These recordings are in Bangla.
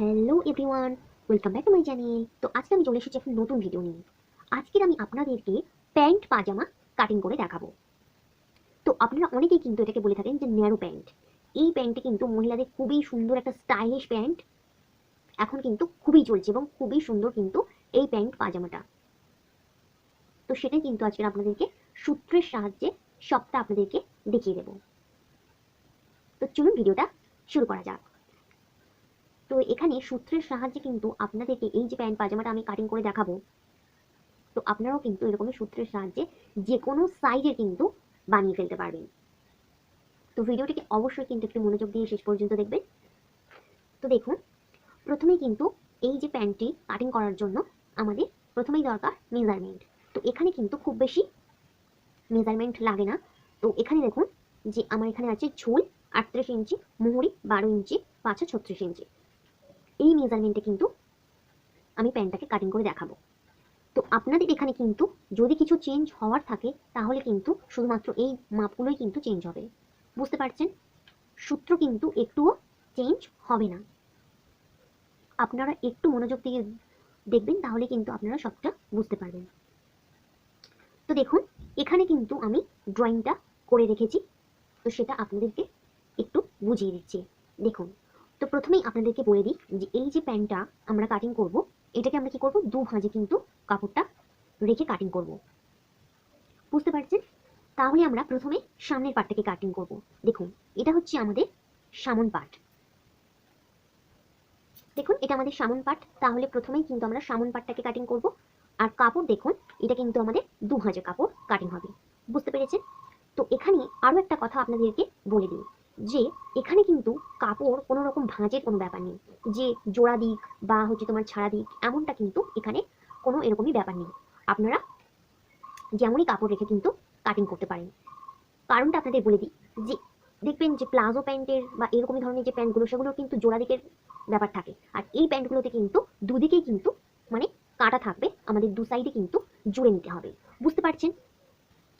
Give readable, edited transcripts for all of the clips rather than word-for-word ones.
Hello everyone, welcome back to my channel. তো আজকে আমি চলে এসেছি একটা নতুন ভিডিও নিয়ে। আজকের আমি আপনাদেরকে প্যান্ট পাজামা কাটিং করে দেখাবো। তো আপনারা অনেকেই কিন্তু এটাকে বলে থাকেন যে ন্যারো প্যান্ট। এই প্যান্টটি কিন্তু মহিলাদের খুবই সুন্দর একটা স্টাইলিশ প্যান্ট, এখন কিন্তু খুবই চলছে এবং খুবই সুন্দর কিন্তু এই প্যান্ট পাজামাটা। তো সেটাই কিন্তু আজকে আপনাদেরকে সূত্রের সাহায্যে সবটা আপনাদেরকে দেখিয়ে দেবো। তো চলুন ভিডিওটা শুরু করা যাক। তো এখানে সূত্রের সাহায্যে কিন্তু আপনাদেরকে এই যে প্যান্ট পাজামাটা আমি কাটিং করে দেখাবো, তো আপনারাও কিন্তু এরকমই সূত্রের সাহায্যে যে কোনো সাইজের কিন্তু বানিয়ে ফেলতে পারবেন। তো ভিডিওটিকে অবশ্যই কিন্তু একটু মনোযোগ দিয়ে শেষ পর্যন্ত দেখবেন। তো দেখুন, প্রথমেই কিন্তু এই যে প্যান্টটি কাটিং করার জন্য আমাদের প্রথমেই দরকার মেজারমেন্ট। তো এখানে কিন্তু খুব বেশি মেজারমেন্ট লাগে না। তো এখানে দেখুন যে আমার এখানে আছে ঝুল 38 ইঞ্চি, মুহুরি 12 ইঞ্চি, পাছা 36 ইঞ্চি। এই মেজারমেন্টে কিন্তু আমি প্যান্টটাকে কাটিং করে দেখাবো। তো আপনাদের এখানে কিন্তু যদি কিছু চেঞ্জ হওয়ার থাকে তাহলে কিন্তু শুধুমাত্র এই মাপগুলোই কিন্তু চেঞ্জ হবে। বুঝতে পারছেন? সূত্র কিন্তু একটুও চেঞ্জ হবে না। আপনারা একটু মনোযোগ দিয়ে দেখবেন, তাহলে কিন্তু আপনারা সবটা বুঝতে পারবেন। তো দেখুন, এখানে কিন্তু আমি ড্রয়িংটা করে রেখেছি, তো সেটা আপনাদেরকে একটু বুঝিয়ে দিচ্ছি। দেখুন, তো প্রথমেই আপনাদেরকে বলে দিই যে এই যে প্যান্টটা আমরা কাটিং করব, এটাকে আমরা কি করব, দু ভাঁজে কিন্তু কাপড়টা রেখে কাটিং করব। বুঝতে পারছেন? তাহলে আমরা প্রথমে সামনের পার্টটাকে কাটিং করব। দেখুন, এটা হচ্ছে আমাদের সামন পার্ট। দেখুন, এটা আমাদের সামন পার্ট। তাহলে প্রথমেই কিন্তু আমরা সামন পার্টটাকে কাটিং করব। আর কাপড় দেখুন, এটা কিন্তু আমাদের দু ভাঁজে কাপড় কাটিং হবে। বুঝতে পেরেছেন? তো এখানে আরো একটা কথা আপনাদেরকে বলে দিই যে এখানে কিন্তু কাপড় কোনো রকম ভাঁজের কোনো ব্যাপার নেই, যে জোড়া দিক বা হচ্ছে তোমার ছাড়া দিক, এমনটা কিন্তু এখানে কোনো এরকমই ব্যাপার নেই। আপনারা যেমনই কাপড় রেখে কিন্তু কাটিং করতে পারেন। কারণটা আপনাদের বলে দিই যে দেখবেন যে প্লাজো প্যান্টের বা এরকমই ধরনের যে প্যান্টগুলো, সেগুলো কিন্তু জোড়া দিকের ব্যাপার থাকে। আর এই প্যান্টগুলোতে কিন্তু দুদিকেই কিন্তু মানে কাটা থাকবে, আমাদের দু সাইডে কিন্তু জুড়ে নিতে হবে। বুঝতে পারছেন?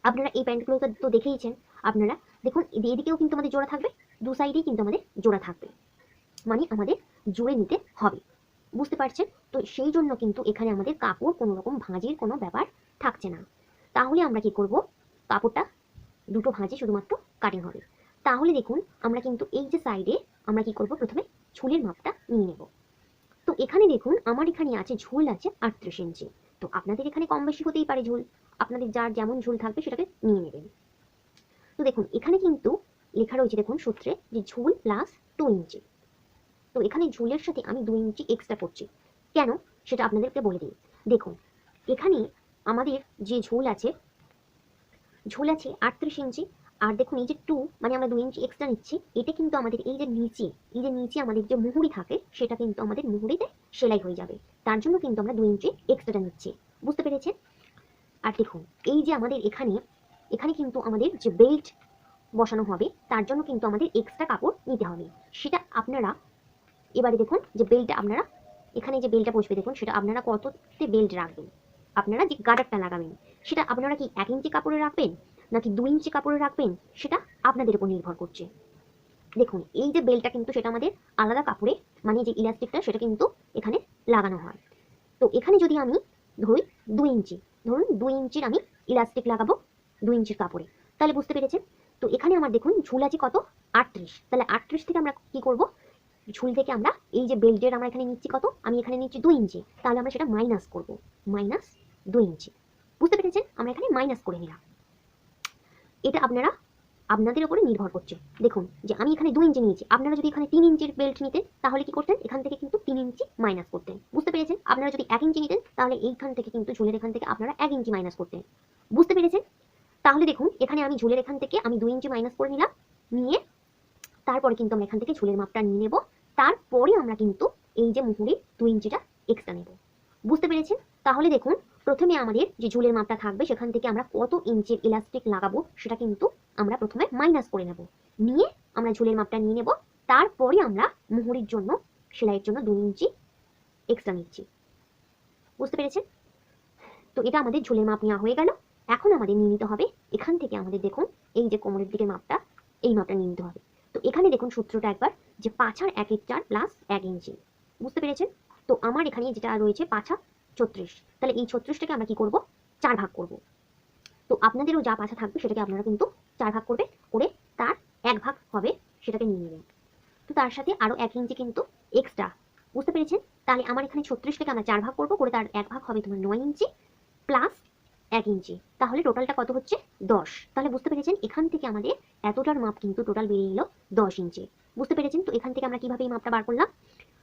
আপনারা এই প্যান্টগুলো তো দেখেইছেন। আপনারা দেখুন, এদিকেও কিন্তু আমাদের জোড়া থাকবে, দু সাইডেই কিন্তু আমাদের জোড়া থাকবে, মানে আমাদের জুড়ে নিতে হবে। বুঝতে পারছেন? তো সেই জন্য কিন্তু এখানে আমাদের কাপড় কোনো রকম ভাঁজের কোনো ব্যাপার থাকছে না। তাহলে আমরা কি করব, কাপড়টা দুটো ভাঁজে শুধুমাত্র কাটিং হবে। তাহলে দেখুন, আমরা কিন্তু এই যে সাইডে আমরা কি করব, প্রথমে ঝুলের মাপটা নিয়ে নেব। তো এখানে দেখুন, আমার এখানে আছে ঝুল আছে 38 ইঞ্চি। তো আপনাদের এখানে কম বেশি হতেই পারে ঝুল, আপনাদের যার যেমন ঝুল থাকবে সেটাকে নিয়ে নেবেন। তো দেখুন, এখানে কিন্তু লেখা রয়েছে, দেখুন সূত্রে, যে ঝুল প্লাস 2 ইঞ্চি। তো এখানে ঝুলের সাথে আমি 2 ইঞ্চি এক্সট্রা করছি। কেন, সেটা আপনাদেরকে বলে দিই। দেখুন, এখানে আমাদের যে ঝুল আছে 38 ইঞ্চি। আর দেখুন, এই যে 2 মানে আমরা 2 ইঞ্চি এক্সট্রা নিচ্ছি, এটা কিন্তু আমাদের এই যে নিচে আমাদের যে মুহুরি থাকে, সেটা কিন্তু আমাদের মুহুরিতে সেলাই হয়ে যাবে। তার জন্য কিন্তু আমরা 2 ইঞ্চি এক্সট্রাটা নিচ্ছি। বুঝতে পেরেছেন? আর দেখুন, এই যে আমাদের এখানে এখানে কিন্তু আমাদের যে বেল্ট বসানো হবে, তার জন্য কিন্তু আমাদের এক্সট্রা কাপড় নিতে হবে। সেটা আপনারা এবারে দেখুন, যে বেল্টটা আপনারা এখানে যে বেল্টটা বসবে, দেখুন সেটা আপনারা কততে বেল্ট রাখবেন। আপনারা যে গার্ডারটা লাগাবেন, সেটা আপনারা কি 1 ইঞ্চি কাপড়ে রাখবেন নাকি 2 ইঞ্চি কাপড়ে রাখবেন, সেটা আপনাদের উপর নির্ভর করছে। দেখুন, এই যে বেল্টটা কিন্তু সেটা আমাদের আলাদা কাপড়ে, মানে যে ইলাস্টিকটা সেটা কিন্তু এখানে লাগানো হয়। তো এখানে যদি আমি ধরি 2 ইঞ্চি, ধরুন 2 ইঞ্চির আমি ইলাস্টিক লাগাবো 2 ইঞ্চির কাপড়ে, তাহলে বুঝতে পেরেছেন? তো এখানে আমার দেখুন ঝুল আছে কত, 38। তাহলে 38 থেকে আমরা কি করব, ঝুল থেকে আমরা এই যে বেল্টের আমরা এখানে নিচ্ছি কত, আমি এখানে নিচ্ছি 2 ইঞ্চি, তাহলে আমরা সেটা মাইনাস করব, মাইনাস 2 ইঞ্চি। বুঝতে পেরেছেন? আমরা এখানে মাইনাস করে নিলাম। এটা আপনারা আপনাদের উপরে নির্ভর করছে। দেখুন, যে আমি এখানে 2 ইঞ্চি নিয়েছি, আপনারা যদি এখানে 3 ইঞ্চির বেল্ট নিতেন তাহলে কি করতেন, এখান থেকে কিন্তু 3 ইঞ্চি মাইনাস করতেন। বুঝতে পেরেছেন? আপনারা যদি 1 ইঞ্চি নিতেন তাহলে এইখান থেকে কিন্তু ঝুলের এখান থেকে আপনারা 1 ইঞ্চি মাইনাস করতেন। বুঝতে পেরেছেন? তাহলে দেখুন, এখানে আমি ঝুলের এখান থেকে আমি 2 ইঞ্চি মাইনাস করে নিলাম, নিয়ে তারপরে কিন্তু আমরা এখান থেকে ঝুলের মাপটা নিয়ে নেব। তারপরে আমরা কিন্তু এই যে মুহুরির 2 ইঞ্চিটা এক্সট্রা নেব। বুঝতে পেরেছেন? তাহলে দেখুন, প্রথমে আমাদের যে ঝুলের মাপটা থাকবে, সেখান থেকে আমরা কত ইঞ্চির ইলাস্টিক লাগাবো সেটা কিন্তু আমরা প্রথমে মাইনাস করে নেব, নিয়ে আমরা ঝুলের মাপটা নিয়ে নেব। তারপরে আমরা মুহুরির জন্য, সেলাইয়ের জন্য 2 ইঞ্চি এক্সট্রা নিচ্ছি। বুঝতে পেরেছেন? তো এটা আমাদের ঝুলের মাপ নেওয়া হয়ে গেল। এখন আমাদের নিয়ে নিতে হবে এখান থেকে, আমাদের দেখুন এই যে কোমরের দিকের মাপটা, এই মাপটা নিয়ে নিতে হবে। তো এখানে দেখুন সূত্রটা একবার, যে 5 আর 1 4 প্লাস 1 ইঞ্চি। বুঝতে পেরেছেন? তো আমার এখানে যেটা রয়েছে ৫ ৩৬, তাহলে এই ৩৬টাকে আমরা কি করব, 4 ভাগ করব। তো আপনাদেরও যা পাছা থাকবে সেটাকে আপনারা কিন্তু 4 ভাগ করবে, করে তার 1 ভাগ হবে সেটাকে নিয়ে নেবেন। তো তার সাথে আরো 1 ইঞ্চি কিন্তু এক্সট্রা, বুঝতে পেরেছেন? তাহলে আমার এখানে 36টাকে আমরা 4 ভাগ করব, করে তার 1 ভাগ হবে তোমার 9 ইঞ্চি প্লাস 1 ইঞ্চি, তাহলে টোটালটা কত হচ্ছে 10। তাহলে বুঝতে পেরেছেন এখান থেকে আমাদের এতটার মাপ কিন্তু টোটাল বেরিয়ে এলো 10 ইঞ্চি। বুঝতে পেরেছেন? তো এখান থেকে আমরা কিভাবে এই মাপটা বার করলাম,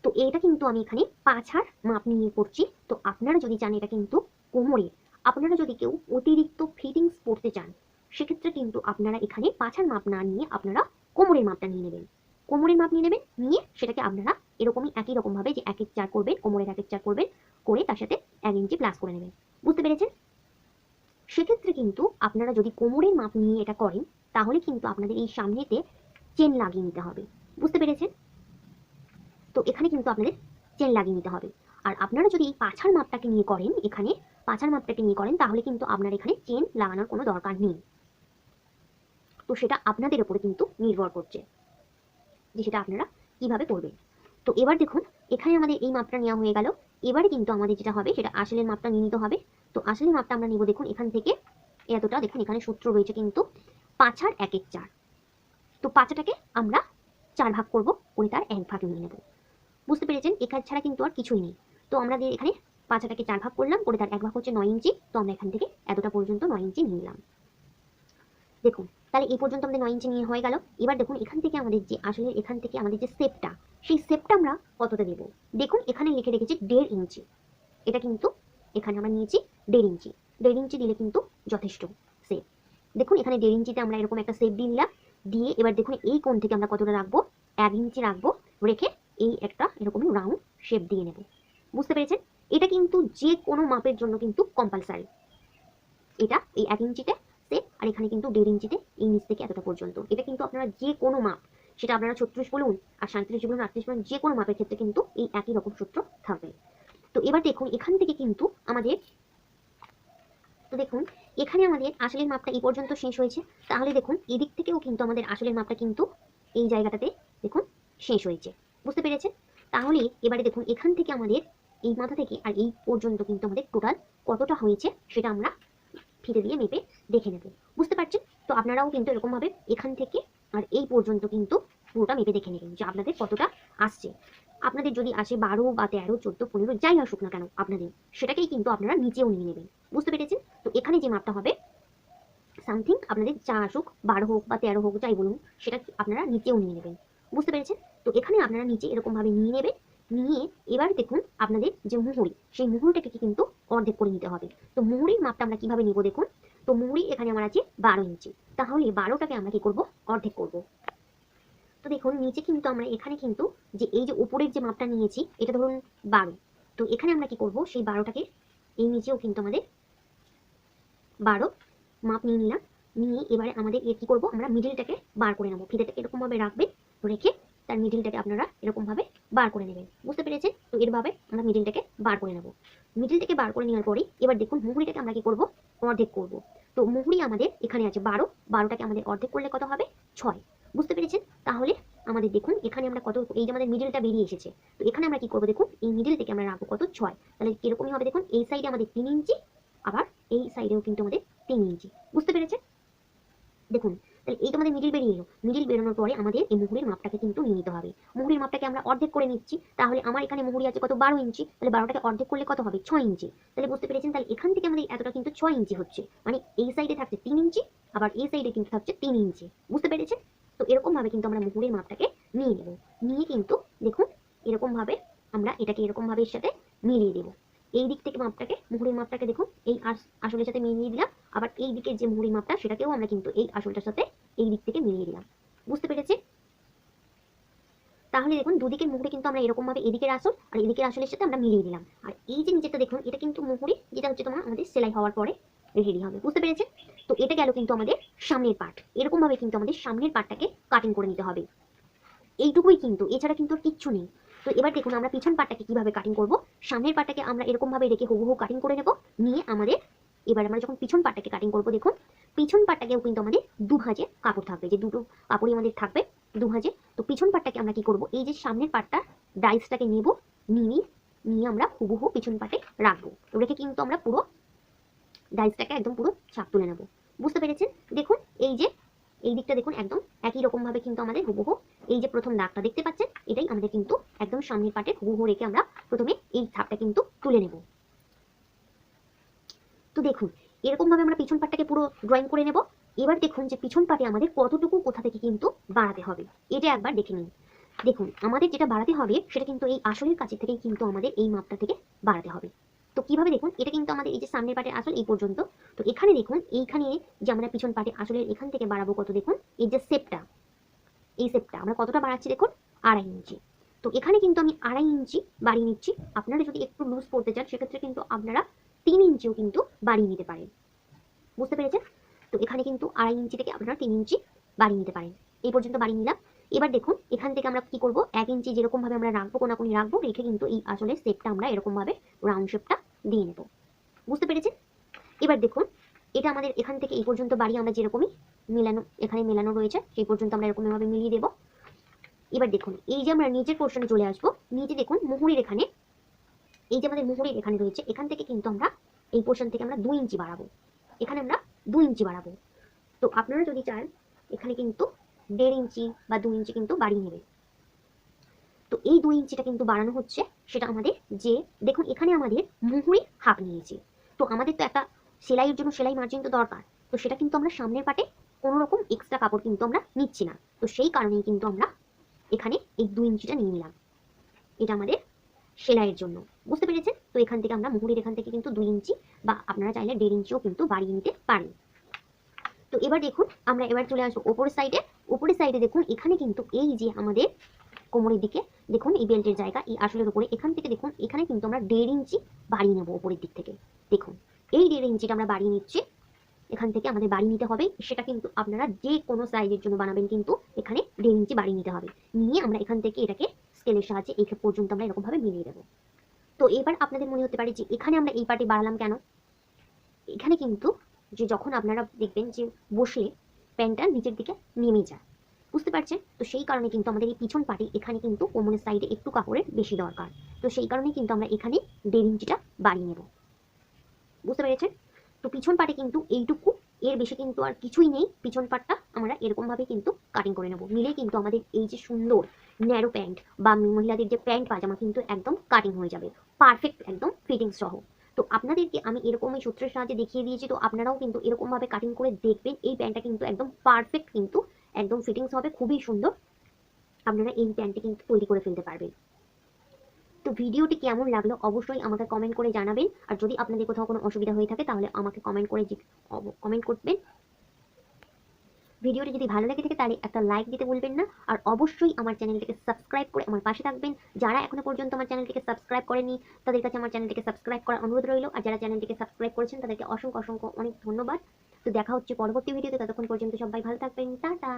তো এটা কিন্তু আমি এখানে পাছার মাপ নিয়ে করছি। তো আপনারা যদি চান এটা কিন্তু কোমরে, আপনারা যদি কেউ অতিরিক্ত ফিটিংস পড়তে চান সেক্ষেত্রে কিন্তু আপনারা এখানে পাছার মাপ না নিয়ে আপনারা কোমরের মাপটা নিয়ে নেবেন। কোমরের মাপ নিয়ে নেবেন, নিয়ে সেটাকে আপনারা এরকমই একই রকম ভাবে যে 1/4 করবেন, কোমরের 1/4 করবেন, করে তার সাথে 1 ইঞ্চি প্লাস করে নেবেন। বুঝতে পেরেছেন? সেক্ষেত্রে কিন্তু আপনারা যদি কোমরের মাপ নিয়ে এটা করেন তাহলে কিন্তু আপনাদের এই সামনেতে চেন লাগিয়ে নিতে হবে। বুঝতে পেরেছেন? তো এখানে কিন্তু আপনাদের চেন লাগিয়ে নিতে হবে। আর আপনারা যদি এই পাছার মাপটাকে নিয়ে করেন, এখানে পাছার মাপটাকে নিয়ে করেন তাহলে কিন্তু আপনার এখানে চেন লাগানোর কোনো দরকার নেই। তো সেটা আপনাদের উপরে কিন্তু নির্ভর করছে যে সেটা আপনারা কিভাবে করবেন। তো এবার দেখুন এখানে আমাদের এই মাপটা নেওয়া হয়ে গেল। এবারে কিন্তু আমাদের যেটা হবে সেটা আসলের মাপটা নিয়ে নিতে হবে। তো আসলের মাপটা আমরা নিব, দেখুন এখান থেকে এতটা, দেখুন এখানে সূত্র রয়েছে কিন্তু পাছার 1/4। তো পাছাটাকে আমরা 4 ভাগ করব, করে তার 1 ভাগ নিয়ে নেব। বুঝতে পেরেছেন? এখান ছাড়া কিন্তু আর কিছুই নেই। তো আমরা এখানে পাছাটাকে 4 ভাগ করলাম, করে তার 1 ভাগ হচ্ছে 9 ইঞ্চি। তো আমরা এখান থেকে এতটা পর্যন্ত 9 ইঞ্চি নিয়ে নিলাম। দেখুন তাহলে এই পর্যন্ত আমাদের 9 ইঞ্চি নিয়ে হয়ে গেল। এবার দেখুন এখান থেকে আমাদের যে আসলে এখান থেকে আমাদের যে শেপটা, সেই শেপটা আমরা কতটা দেব, দেখুন এখানে লিখে রেখেছি 1.5 ইঞ্চি। এটা কিন্তু এখানে আমরা নিয়েছি 1.5 ইঞ্চি। 1.5 ইঞ্চি দিলে কিন্তু যথেষ্ট শেপ। দেখুন এখানে 1.5 ইঞ্চিতে আমরা এরকম একটা শেপ দিয়ে দিলাম। দিয়ে এবার দেখুন এই কোণ থেকে আমরা কতটা রাখবো, 1 ইঞ্চি রাখবো, রেখে এই একটা এরকমই রাউন্ড শেপ দিয়ে নেব। বুঝতে পেরেছেন? এটা কিন্তু যে কোনো মাপের জন্য কিন্তু কম্পালসারি। এটা এই 1 ইঞ্চিতে শেপ, আর এখানে কিন্তু 1.5 ইঞ্চিতে এই নিচ থেকে এতটা পর্যন্ত। এটা কিন্তু আপনারা যে কোনো মাপ, সেটা আপনারা 36 বলুন আর 37 বলুন 38 বলুন, যে কোনো মাপের ক্ষেত্রে কিন্তু এই একই রকম সূত্র থাকবে। তো এবার দেখুন এখান থেকে কিন্তু আমাদের, তো দেখুন এখানে আমাদের আসলের মাপটা এই পর্যন্ত শেষ হয়েছে। তাহলে দেখুন এদিক থেকেও কিন্তু আমাদের আসলের মাপটা কিন্তু এই জায়গাটাতে দেখুন শেষ হয়েছে। বুঝতে পেরেছেন? তাহলে এবারে দেখুন এখান থেকে আমাদের এই মাথা থেকে আর এই পর্যন্ত কিন্তু আমাদের টোটাল কতটা হয়েছে সেটা আমরা ফিতে দিয়ে মেপে দেখে নেব। বুঝতে পারছেন? তো আপনারাও কিন্তু এরকম ভাবে এখান থেকে আর এই পর্যন্ত কিন্তু পুরোটা মেপে দেখে নেবেন যে আপনাদের কতটা আসছে। আপনাদের যদি আসে 12 বা 13, 14, 15 যাই আসুক না কেন আপনাদের, সেটাকেই কিন্তু আপনারা নিচেও নিয়ে নেবেন। বুঝতে পেরেছেন? তো এখানে যে মাপটা হবে সামথিং আপনাদের যা আসুক, 12 হোক বা 13 হোক যাই বলুন, সেটা আপনারা নিচেও নিয়ে নেবেন। বুঝতে পেরেছেন? তো এখানে আপনারা নিচে এরকম ভাবে নিয়ে নেবেন। নিয়ে এবার দেখুন আপনাদের যে মুহুরি, সেই মুহুরিটাকে কিন্তু অর্ধেক করে নিতে হবে। তো মুহুরির মাপটা আমরা কিভাবে নিব দেখুন। তো মুহুরি এখানে আমার আছে 12 ইঞ্চি, তাহলে 12টাকে আমরা কি করব, অর্ধেক করব। তো দেখুন নিচে কিন্তু আমরা এখানে কিন্তু যে এই যে উপরের যে মাপটা নিয়েছি এটা ধরুন 12, তো এখানে আমরা কি করব, সেই 12টাকে এই নিচেও কিন্তু আমাদের 12 মাপ নিয়ে নিলাম। নিয়ে এবারে আমাদের কি করব, আমরা মিডিলটাকে বার করে নেব। ফিতেটাকে এরকম ভাবে রাখবেন, রেখে তার মিডিলটাকে আপনারা এরকম ভাবে বার করে নেবেন। বুঝতে পেরেছেন? তো এরভাবে আমরা মিডিলটাকে বার করে নেব। মিডিলটাকে বার করে নেওয়ার পরে এবার দেখুন মুহুরিটাকে আমরা কি করব, অর্ধেক করব। তো মুহুরি আমাদের এখানে আছে 12, 12টাকে আমাদের অর্ধেক করলে কত হবে, 6। বুঝতে পেরেছেন? তাহলে আমাদের দেখুন এখানে আমরা কত, এই যে আমাদের মিডিলটা বেরিয়ে এসেছে, তো এখানে আমরা কি করব দেখুন, এই মিডিল থেকে আমরা রাখবো কত, 6। তাহলে কিরকমই হবে দেখুন, এই সাইডে আমাদের 3 ইঞ্চি, আবার এই সাইডেও কিন্তু আমাদের 3 ইঞ্চি। বুঝতে পেরেছেন? দেখুন তাহলে এই তো আমাদের মিডিল বেরিয়ে এলো। মিডিল বেরোনোর পরে আমাদের এই মুহুরির মাপটাকে কিন্তু নিয়ে নিতে হবে। মুহুরির মাপটাকে আমরা অর্ধেক করে নিচ্ছি। তাহলে আমার এখানে মুহুরি আছে কত, 12 ইঞ্চি, তাহলে 12টাকে অর্ধেক করলে কত হবে, 6 ইঞ্চি। তাহলে বুঝতে পেরেছেন? তাহলে এখান থেকে আমাদের এতটা কিন্তু 6 ইঞ্চি হচ্ছে, মানে এই সাইডে থাকছে 3 ইঞ্চি, আবার এই সাইডে কিন্তু থাকছে 3 ইঞ্চি। বুঝতে পেরেছেন? তো এরকম ভাবে কিন্তু আমরা মুহুরির মাপটাকে নিয়ে নেব। নিয়ে কিন্তু দেখুন এরকম ভাবে আমরা এটাকে এরকম ভাবে এর সাথে মিলিয়ে দেব। এই দিক থেকে মাপটাকে, মুহুরির মাপটাকে দেখুন এই আসলের সাথে মিলিয়ে দিলাম। আবার এই দিকের যে মুহুরির মাপটা সেটাকেও আমরা কিন্তু এই আসলটার সাথে এই দিক থেকে মিলিয়ে দিলাম। বুঝতে পেরেছি? তাহলে দেখুন দুদিকের মুহুরি কিন্তু আমরা এরকম ভাবে এদিকের আসল আর এদিকের আসলের সাথে আমরা মিলিয়ে দিলাম। আর এই যে নিচেটা দেখুন, এটা কিন্তু মুহুরি, যেটা হচ্ছে তোমার আমাদের সেলাই হওয়ার পরে রেডি হবে। বুঝতে পেরেছেন? তো এটা গেল কিন্তু আমাদের সামনের পার্ট। এরকম ভাবে কিন্তু আমাদের সামনের পার্টটাকে কাটিং করে নিতে হবে। এইটুকুই কিন্তু, এছাড়া কিন্তু আর কিচ্ছু নেই। তো এবার দেখুন আমরা পিছন পার্টটাকে কিভাবে কাটিং করব। সামনের পার্টটাকে আমরা এরকম ভাবে রেখে হুবহু কাটিং করে নেব। নিয়ে আমাদের এবার আমরা যখন পিছন পার্টটাকে কাটিং করব, দেখুন পিছন পার্টটাকেও কিন্তু আমাদের দু ভাঁজে কাপড় থাকবে, যে দুটো কাপড়ই আমাদের থাকবে দু ভাঁজে। তো পিছন পার্টটাকে আমরা কি করব, এই যে সামনের পার্টটা ডাইসটাকে নেব, নিয়ে আমরা হুবহু পিছন পাটে রাখবো। রেখে কিন্তু আমরা পুরো ডাইসটাকে একদম পুরো ছাপ তুলে নেব। বুঝতে পেরেছেন? দেখুন এই দিকটা দেখুন একদম একই রকম ভাবে কিন্তু আমাদের হুবহু এই যে প্রথম দাগটা দেখতে পাচ্ছেন এটাই আমাদের কিন্তু একদম সামনের পাটে হুবহু রেখে আমরা প্রথমে এই ছাপটা কিন্তু তুলে নেব। তো দেখুন এরকম ভাবে আমরা পিছন পাটটাকে পুরো ড্রয়িং করে নেব। এবার দেখুন যে পিছন পাটে আমাদের কতটুকু কোথা থেকে কিন্তু বাড়াতে হবে এটা একবার দেখে নিন। দেখুন আমাদের যেটা বাড়াতে হবে সেটা কিন্তু এই আসলের কাছে থেকেই কিন্তু আমাদের এই মাপটা থেকে বাড়াতে হবে। তো কিভাবে দেখুন এটা কিন্তু আমাদের এই যে সামনের পাটের আসল এই পর্যন্ত। তো এখানে দেখুন এইখানে যে আমরা পিছন পাটে আসলের এখান থেকে বাড়াবো কত দেখুন এই যে শেপটা, এই শেপটা আমরা কতটা বাড়াচ্ছি দেখুন 2.5 ইঞ্চি। তো এখানে কিন্তু আমি 2.5 ইঞ্চি বাড়িয়ে নিচ্ছি। আপনারা যদি একটু লুজ করতে চান সেক্ষেত্রে কিন্তু আপনারা 3 ইঞ্চিও কিন্তু বাড়িয়ে নিতে পারেন। বুঝতে পেরেছেন? তো এখানে কিন্তু 2.5 ইঞ্চি থেকে আপনারা 3 ইঞ্চি বাড়িয়ে নিতে পারেন। এই পর্যন্ত বাড়িয়ে নিলাম। এবার দেখুন এখান থেকে আমরা কি করব 1 ইঞ্চি যেরকম ভাবে আমরা রাখবো কোনাকুনি রাখবো রেখে কিন্তু এই আসলে শেপটা আমরা এরকম ভাবে রাউন্ড শেপটা দিয়ে নেব। বুঝতে পেরেছেন? এবার দেখুন এটা আমাদের এখান থেকে এই পর্যন্ত বাড়িয়ে আমরা যেরকমই মেলানো এখানে মেলানো রয়েছে সেই পর্যন্ত আমরা এরকম ভাবে মিলিয়ে দেব। এবার দেখুন এই যে আমরা নিচের পোর্শনে চলে আসবো। নিচে দেখুন মুহুরির এখানে এই যে আমাদের মুহুরির এখানে রয়েছে এখান থেকে কিন্তু আমরা এই পোর্শন থেকে আমরা 2 ইঞ্চি বাড়াবো। এখানে আমরা 2 ইঞ্চি বাড়াবো। তো আপনারা যদি চান এখানে কিন্তু 1.5 ইঞ্চি বা 2 ইঞ্চি কিন্তু বাড়িয়ে নেবেন। তো এই 2 ইঞ্চিটা কিন্তু বাড়ানো হচ্ছে সেটা আমাদের যে দেখুন এখানে আমাদের মুহুরি হাফ নিয়েছি। তো আমাদের তো একটা সেলাইয়ের জন্য সেলাই মার্জিন তো দরকার। তো সেটা কিন্তু আমরা সামনের পাটে কোনো রকম এক্সট্রা কাপড় কিন্তু আমরা নিচ্ছি না। তো সেই কারণেই কিন্তু আমরা এখানে এই 2 ইঞ্চিটা নিয়ে নিলাম। এটা আমাদের সেলাইয়ের জন্য। বুঝতে পেরেছেন? তো এখান থেকে আমরা মুহুরির এখান থেকে কিন্তু 2 ইঞ্চি বা আপনারা চাইলে 1.5 ইঞ্চিও কিন্তু বাড়িয়ে নিতে পারেন। তো এবার দেখুন আমরা এবার চলে আসবো উপরের সাইডে। উপরের সাইডে দেখুন এখানে কিন্তু এই যে আমাদের কোমরের দিকে দেখুন এই বেল্টের জায়গা এই আসলের উপরে এখান থেকে দেখুন এখানে কিন্তু আমরা 1.5 ইঞ্চি বাড়িয়ে নেব উপরের দিক থেকে। দেখুন এই 1.5 ইঞ্চিটা আমরা বাড়িয়ে নিচ্ছি। এখান থেকে আমাদের বাড়িয়ে নিতে হবে। সেটা কিন্তু আপনারা যে কোনো সাইজের জন্য বানাবেন কিন্তু এখানে 1.5 ইঞ্চি বাড়িয়ে নিতে হবে। নিয়ে আমরা এখান থেকে এটাকে স্কেলের সাহায্যে এই পর্যন্ত আমরা এরকম ভাবে মিলিয়ে দেবো। তো এবার আপনাদের মনে হতে পারে যে এখানে আমরা এই পার্টে বাড়ালাম কেন? এখানে কিন্তু যে যখন আপনারা দেখবেন যে বসলে প্যান্টটা নিচের দিকে নেমে যায়। বুঝতে পারছেন? তো সেই কারণে কিন্তু আমাদের এই পিছন পাটে এখানে কিন্তু কোমরের সাইডে একটু কাপড়ের বেশি দরকার। তো সেই কারণে কিন্তু আমরা এখানে 1.5 ইঞ্চিটা বাড়িয়ে নেব। বুঝতে পেরেছেন? তো পিছন পাটে কিন্তু এইটুকু, এর বেশি কিন্তু আর কিছুই নেই। পিছন পাটটা আমরা এরকম ভাবে কিন্তু কাটিং করে নেব। নিলে কিন্তু আমাদের এই যে সুন্দর ন্যারো প্যান্ট বা মহিলাদের যে প্যান্ট পাজামা কিন্তু একদম কাটিং হয়ে যাবে, পারফেক্ট একদম ফিটিংস সহ। তো আপনাদেরকে আমি এরকমই সূত্রের সাহায্যে দেখিয়ে দিয়েছি। তো আপনারাও কিন্তু এরকম ভাবে কাটিং করে দেখবেন। এই প্যান্টটা কিন্তু একদম পারফেক্ট কিন্তু একদম ফিটিংস হবে, খুবই সুন্দর। আপনারা এই প্যান্টটি কিন্তু তৈরি করে ফেলতে পারবেন। তো ভিডিওটি কেমন লাগলো অবশ্যই আমাকে কমেন্ট করে জানাবেন। আর যদি আপনাদের কোথাও কোনো অসুবিধা হয়ে থাকে তাহলে আমাকে কমেন্ট করবেন। ভিডিওটি যদি ভালো লেগে থাকে তাহলে একটা লাইক দিতে ভুলবেন না। আর অবশ্যই আমার চ্যানেলটিকে সাবস্ক্রাইব করে আমার পাশে থাকবেন। যারা এখনো পর্যন্ত আমার চ্যানেলটিকে সাবস্ক্রাইব করেনি তাদের কাছে আমার চ্যানেলটিকে সাবস্ক্রাইব করার অনুরোধ রইল। আর যারা চ্যানেলটিকে সাবস্ক্রাইব করেছেন তাদেরকে অসংখ্য অনেক ধন্যবাদ। তো দেখা হচ্ছে পরবর্তী ভিডিওতে। ততক্ষণ পর্যন্ত সবাই ভালো থাকবেন। টাটা।